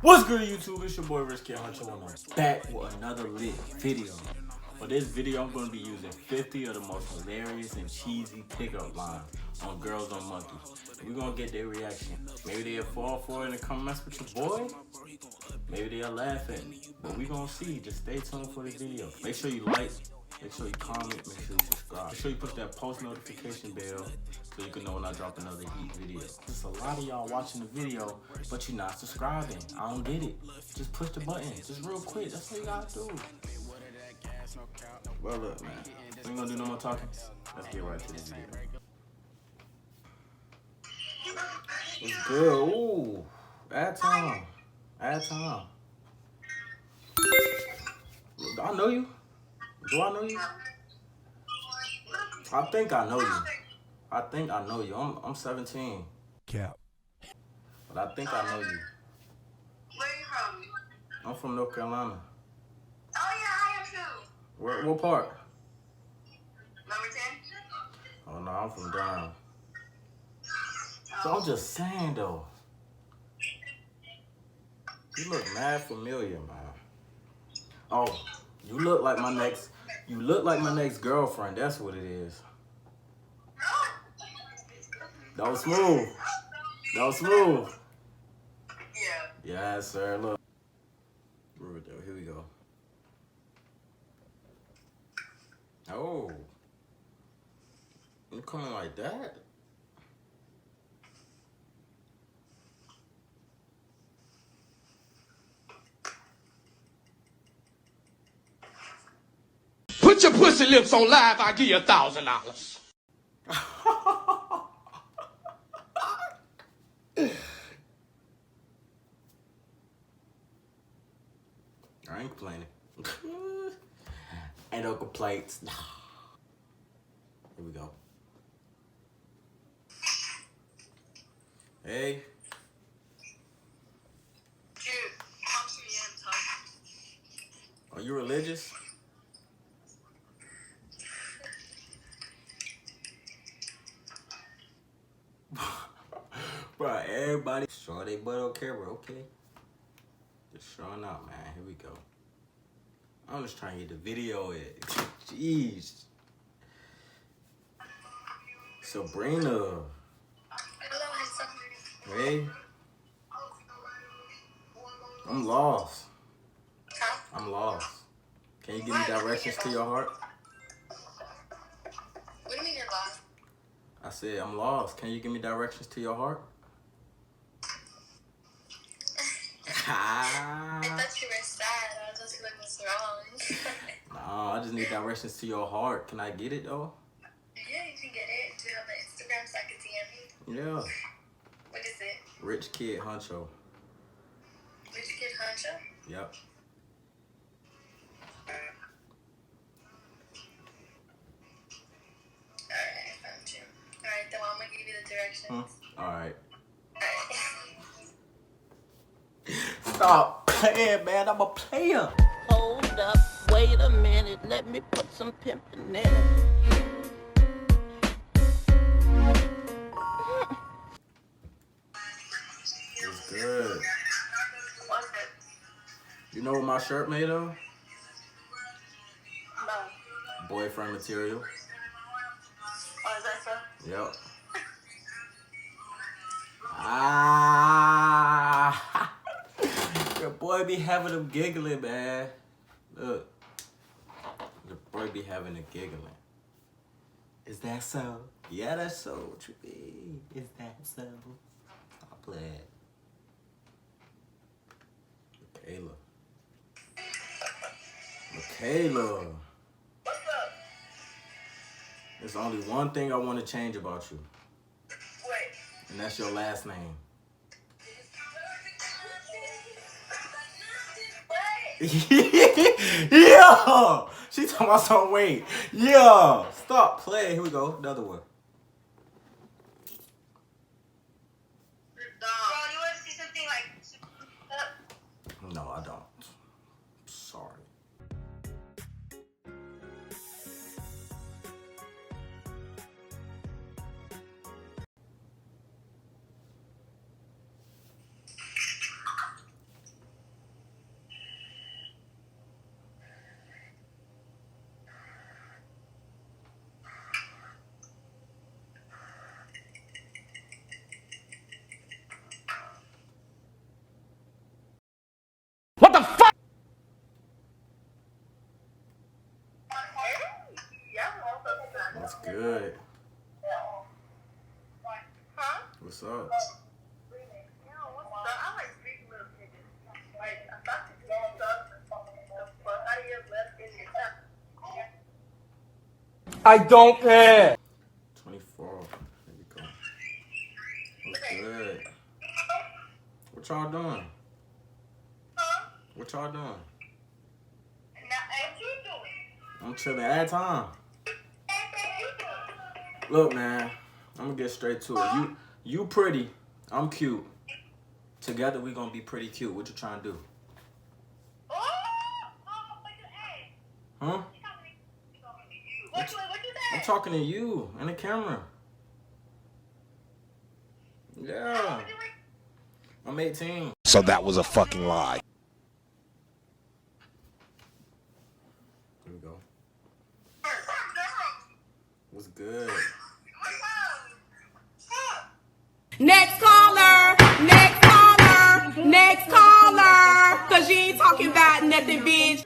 What's good, YouTube? It's your boy Rich Kid Huncho, and I'm back with another lit video. For this video, I'm going to be using 50 of the most hilarious and cheesy pickup lines on girls on monkeys. We're going to get their reaction. Maybe they'll fall for it and come mess with your boy. Maybe they'll laugh at me. But we're going to see. Just stay tuned for the video. Make sure you like, make sure you comment, make sure you subscribe. Make sure you push that post notification bell so you can know when I drop another heat video. There's a lot of y'all watching the video, but you're not subscribing. I don't get it. Just push the button. Just real quick. That's what you gotta do. Well, look, man. We ain't gonna do no more talking. Let's get right to this video. It's good. Ooh. Add time. Add time. Do I know you? Do I know you? I think I know you. I think I know you. I'm 17. Cap. But I think I know you. Where are you from? I'm from North Carolina. Oh yeah, I am too. What part? Number 10? Oh no, I'm from Durham. So I'm just saying though. You look mad familiar, man. Oh, you look like my next girlfriend. That's what it is. That was smooth. That was smooth. Yeah. Yes, sir. Look. Here we go. Oh. You coming like that? Put your pussy lips on live, I'll give you $1,000. I ain't complaining. Ain't no complaints. Here we go. Hey. Dude, talk to me and talk. Are you religious? Bro, everybody show they butt on camera, okay? Just showing out, man. Here we go. I'm just trying to get the video in. Jeez. Sabrina. Hello, handsome. Hey. I'm lost. Huh? I'm lost. Can you give me directions to your heart? What do you mean you're lost? I said, I'm lost. Can you give me directions to your heart? I thought you were sad. I was just like, what's wrong? Nah, I just need directions to your heart. Can I get it though? Yeah, you can get it. Do you have the Instagram so I can DM you? Yeah. What is it? Rich Kid Huncho. Rich Kid Huncho? Yep. Alright, I found you. Alright, then I'm gonna give you the directions. Alright. Alright. Stop playing, man. I'm a player. Hold up, wait a minute, let me put some pimpin' in it. It's good. What's it? You know what my shirt made of? No. Boyfriend material. Oh, is that so? Yep. Ah. Your boy be having them giggling, man. Look. Your boy be having a giggling. Is that so? Yeah, that's so. What you mean? Is that so? I'll play it. Michaela. Michaela. What's up? There's only one thing I want to change about you, Wait. and that's your last name. Yeah! She talking about some weight. Yeah! Stop playing. Here we go. Another one. Bro, you want to see something like... No, I don't. Sorry. good? Huh? What's up? I like big little niggas. Like, I thought you did stuff. But I hear less niggas. I don't care. 24. There you go. What's good? What y'all doing? Huh? What y'all doing? Now, what you doing? I'm chilling at time. Look, man, I'm gonna get straight to it. You pretty, I'm cute. Together we gonna be pretty cute. What you trying to do? Huh? What you I'm say? talking to you and the camera. Yeah. I'm 18. So that was a fucking lie. Here we go. What's good? Next caller, next caller, next caller. Cause you ain't talking about nothing, bitch.